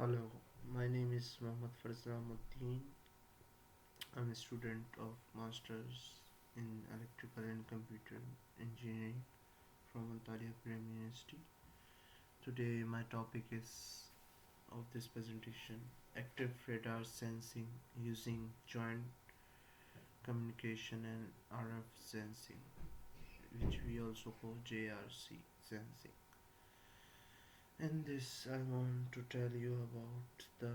Hello, my name is Mohammad Farzam Uddin. I'm a student of Masters in Electrical and Computer Engineering from Untitled University. Today, my topic is of this presentation active radar sensing using joint communication and RF sensing, which we also call JRC sensing. In this, I want to tell you about the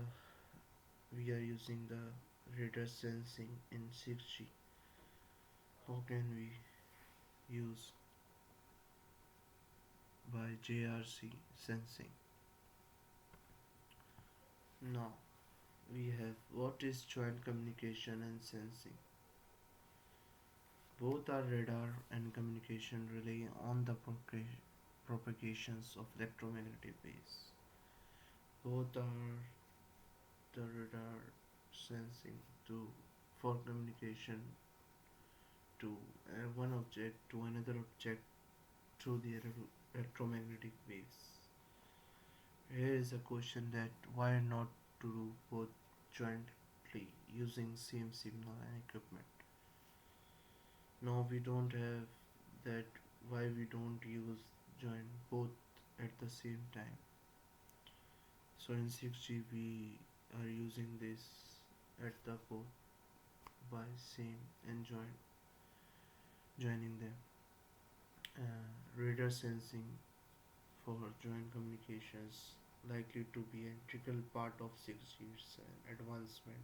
we are using the radar sensing in 6G. How can we use by JRC sensing? Now we have what is joint communication and sensing. Both are radar and communication rely on the propagations of electromagnetic waves. Both are the radar sensing to for communication to one object to another object through the electromagnetic waves. Here is a question that why not to do both jointly using same signal and equipment. No, we don't have that. Why we don't use joint both at the same time? So in 6G we are using this at the both by same and joining them. Radar sensing for joint communications likely to be an integral part of 6G's advancement.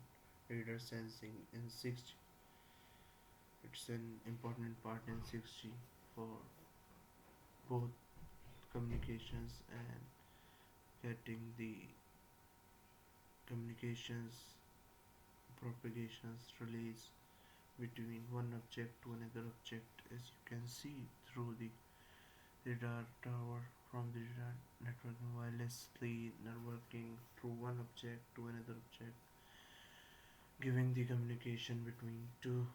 Radar sensing in 6G, it's an important part in 6G for both communications and getting the communications propagations relays between one object to another object, as you can see through the radar tower from the radar networking wirelessly networking through one object to another object, giving the communication between two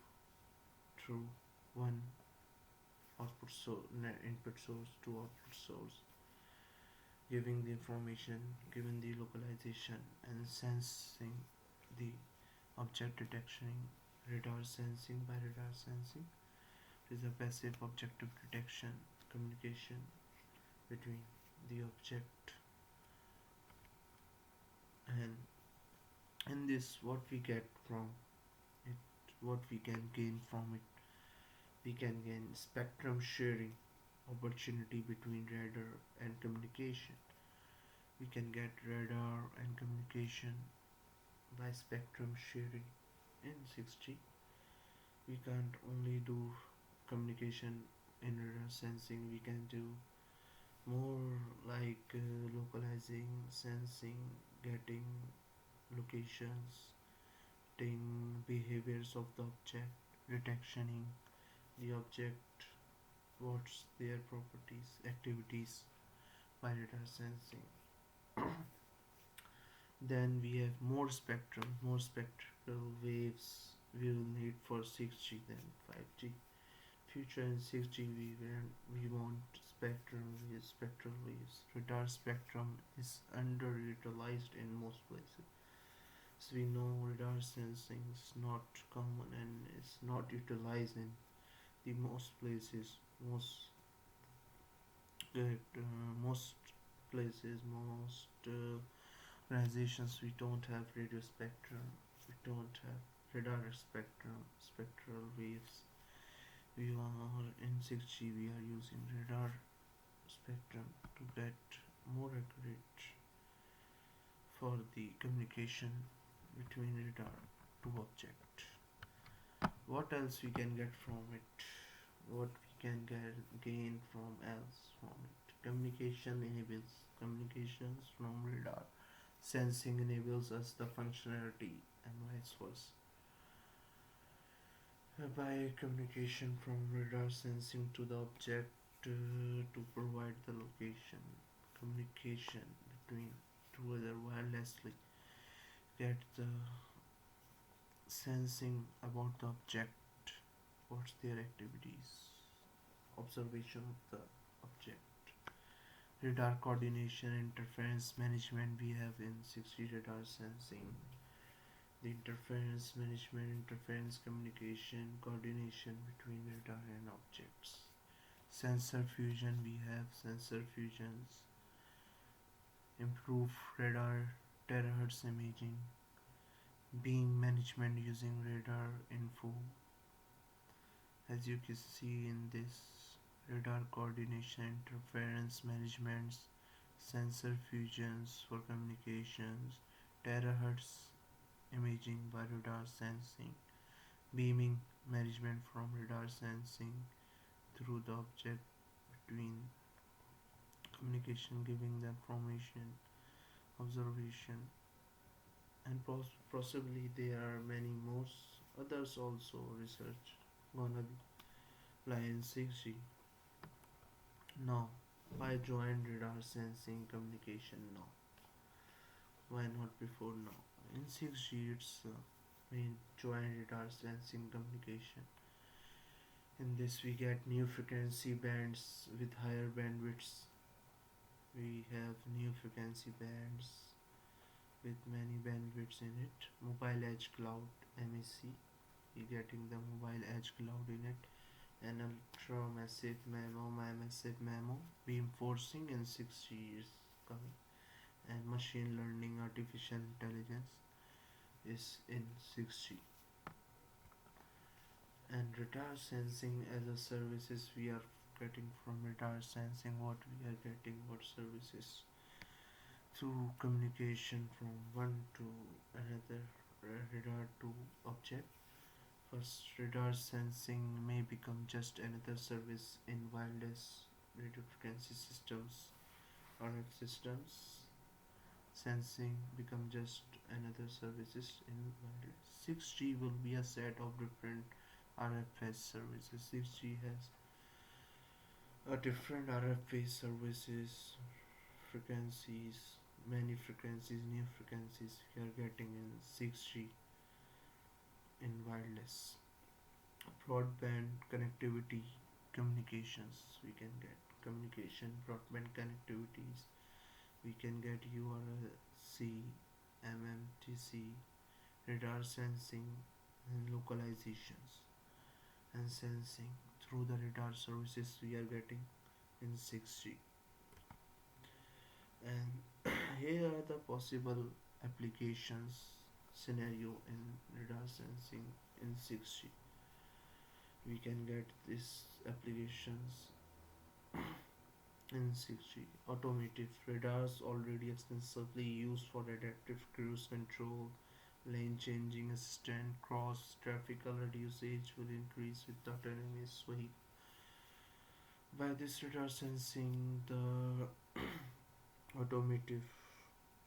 through one input source to output source, giving the information, giving the localization and sensing the object detection. Radar sensing by radar sensing is a passive objective detection communication between the object, and in this what we get from it, what we can gain from it, we can gain spectrum sharing opportunity between radar and communication. We can get radar and communication by spectrum sharing in 6G. We can't only do communication in radar sensing, we can do more like localizing, sensing, getting locations, getting behaviors of the object, detectioning the object, what's their properties, activities by radar sensing. Then we have more spectrum, more spectral waves we will need for 6G than 5G. Future in 6G we want spectral waves. Radar spectrum is underutilized in most places. So we know radar sensing is not common and is not utilized in the most places. Most places, most organizations, we don't have radio spectrum. We don't have radar spectrum, spectral waves. We are in 6G. We are using radar spectrum to get more accurate for the communication between radar to object. What else we can get from it? What we can gain from else from it? Communication enables communications from radar. Sensing enables us the functionality and vice versa. By communication from radar sensing to the object to provide the location, communication between two other wirelessly, get the sensing about the object, what's their activities, observation of the object, Radar coordination, interference management we have in 6G radar sensing. The interference management, interference communication, coordination between radar and objects. Sensor fusion we have sensor fusions, improve radar terahertz imaging, beam management using radar info. As you can see in this, radar coordination, interference management, sensor fusions for communications, terahertz imaging by radar sensing, beaming management from radar sensing through the object between communication, giving the information, observation, and possibly there are many more others also research gonna lie in 6G. Now, why joint radar sensing communication now? Why not before now? In 6G, it's main joint radar sensing communication. In this, we get new frequency bands with higher bandwidths. We have new frequency bands with many bandwidths in it. Mobile edge cloud (MAC). We getting the mobile edge cloud in it. And ultra massive MIMO, beam forcing in 6G is coming, and machine learning, artificial intelligence is in 6G. And radar sensing as a services we are getting from radar sensing, what we are getting, what services through communication from one to another, radar to object. First, radar sensing may become just another service in wireless radio frequency systems, RF systems. Sensing become just another services in wireless. 6G will be a set of different RF-based services. 6G has a different RF-based services, frequencies, many frequencies, new frequencies we are getting in 6G in wireless. Broadband connectivity, communications we can get, communication broadband connectivities we can get, URLC, MMTC, radar sensing and localizations, and sensing through the radar services we are getting in 6G. And here are the possible applications scenario in radar sensing in 6G. We can get these applications in 6G. Automotive radars already extensively used for adaptive cruise control, lane changing assistant, cross traffic alert usage will increase with the autonomous vehicle. By this radar sensing, the automotive,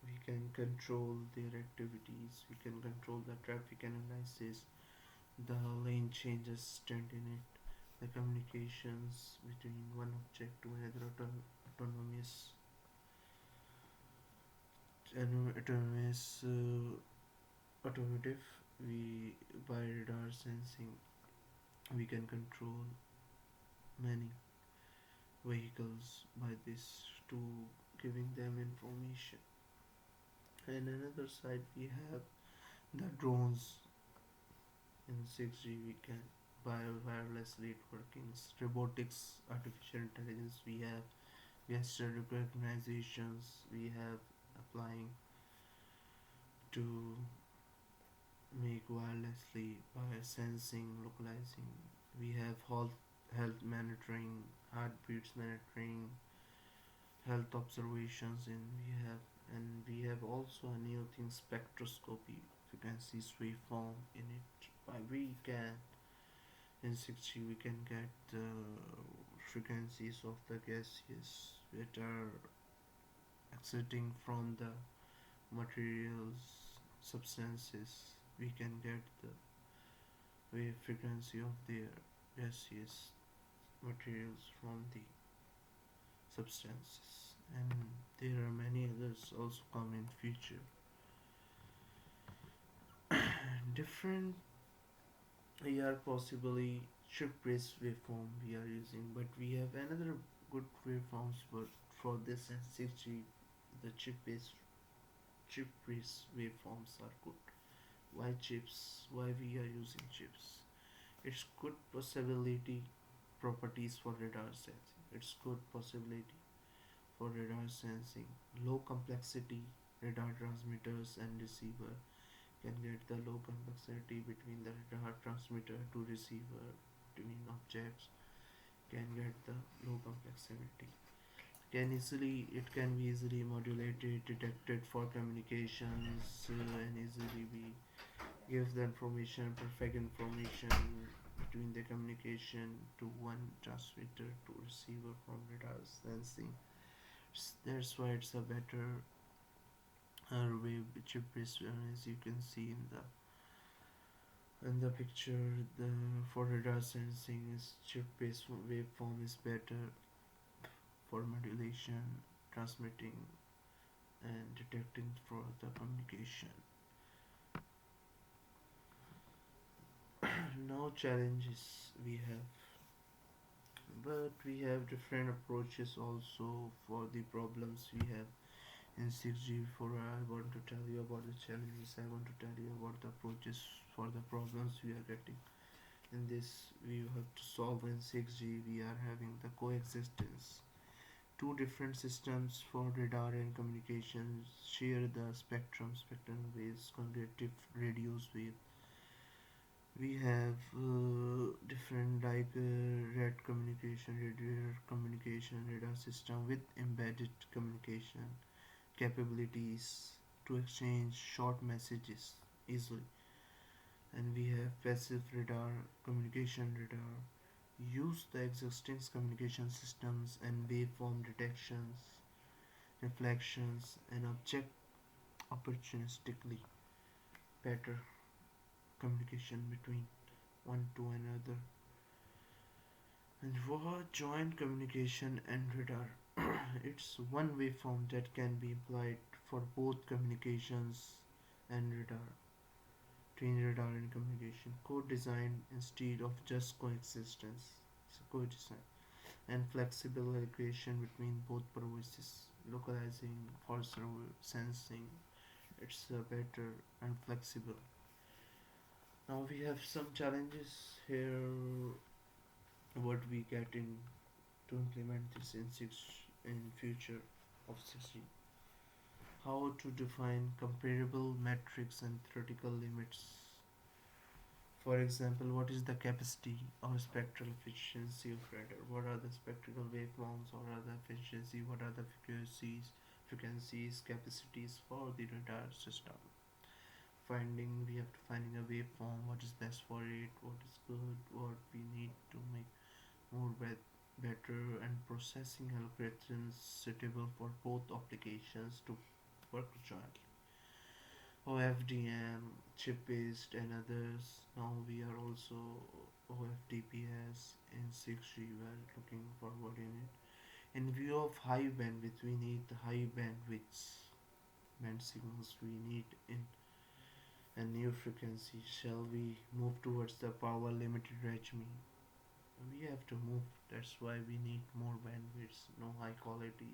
we can control their activities, we can control the traffic analysis, the lane change assistant in it, the communications between one object to another autonomous automotive. We by radar sensing we can control many vehicles by this to giving them information. And another side we have the drones. In 6G we can by wireless networking, robotics, artificial intelligence, we have gesture recognitions, we have applying to make wirelessly by sensing, localizing. We have health monitoring, heartbeats monitoring, health observations in we have, and we have also a new thing, spectroscopy, frequencies waveform in it. By we can in 6G we can get the frequencies of the gases that are exiting from the materials, substances. We can get the wave frequency of their gaseous materials from the substances, and there are many others also come in future. Different, we are possibly chirp-based waveform we are using, but we have another good waveforms but for this and 6G, the chip-based waveforms are good. Why chips? Why we are using chips? It's good possibility properties for radar sensing. It's good possibility for radar sensing. Low complexity radar transmitters and receiver can get the low complexity between the radar transmitter to receiver between objects, can get the low complexity. It can be easily modulated, detected for communications, and easily be gives the information, perfect information between the communication to one transmitter to receiver from radar sensing. That's why it's a better wave chip based, as you can see in the picture. The for radar sensing is chip based waveform is better for modulation, transmitting, and detecting for the communication. Now challenges we have, but we have different approaches also for the problems we have in 6G. Before I want to tell you about the challenges, I want to tell you about the approaches for the problems we are getting. In this, we have to solve in 6G. We are having the coexistence. Two different systems for radar and communications share the spectrum waves, cognitive radios wave. We have different like radar communication radar system with embedded communication capabilities to exchange short messages easily. And we have passive radar, communication radar, use the existing communication systems and waveform detections, reflections, and object opportunistically better communication between one to another. And for joint communication and radar, it's one waveform that can be applied for both communications and radar. Between radar and communication, co-design instead of just coexistence. It's a co-design and flexible allocation between both provisions, localizing for sensing. It's better and flexible. Now we have some challenges here. What we get in to implement this in future of 6G. How to define comparable metrics and theoretical limits. For example, what is the capacity or spectral efficiency of radar? What are the spectral waveforms? What are the efficiency? What are the frequencies, capacities for the radar system? We have to finding a waveform. What is best for it? What is good? What we need to make more better and processing algorithms suitable for both applications to work jointly. OFDM, chip-based, and others. Now we are also OFDPS in 6G. We are looking forward in it. In view of high bandwidth, we need high band signals. We need in a new frequency. Shall we move towards the power limited regime? We have to move. That's why we need more bandwidths, no high quality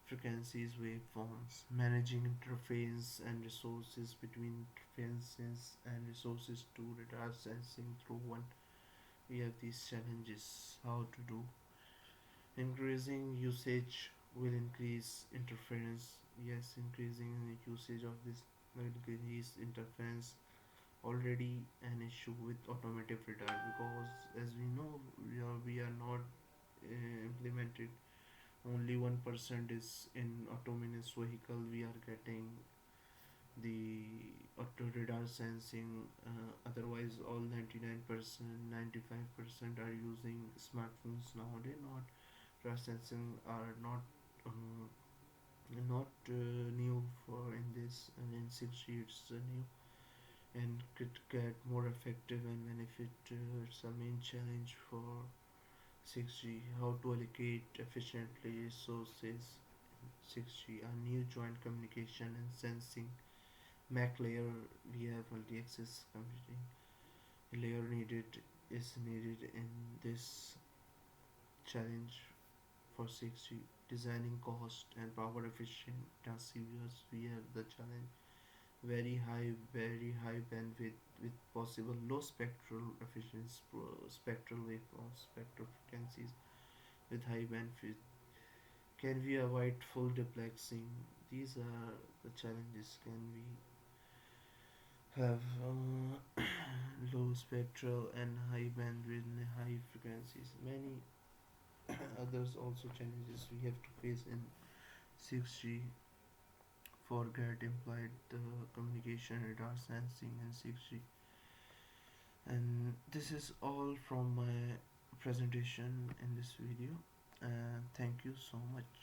frequencies, waveforms, managing interface and resources between interfaces and resources to radar sensing through one. We have these challenges. How to do? Increasing usage will increase interference. Yes, increasing the usage of this will increase interference. Already an issue with automotive radar, because as we know we are not implemented. Only 1% is in autonomous vehicle. We are getting the auto radar sensing. Otherwise, all 99%, 95% are using smartphones nowadays. Not radar sensing are not new for in this, and in 6G it's new and could get more effective and benefit. It's a main challenge for 6G. How to allocate efficiently resources. 6G, a new joint communication and sensing MAC layer. We have multi-access computing layer needed in this challenge for 6G. designing cost and power efficient transceivers. We have the challenge very high bandwidth with possible low spectral efficiency, spectral waveforms, spectral frequencies with high bandwidth. Can we avoid full duplexing? These are the challenges. Can we have low spectral and high bandwidth and high frequencies? Many others also challenges we have to face in 6G. Forget implied the communication radar sensing in 6G. And this is all from my presentation in this video. Thank you so much.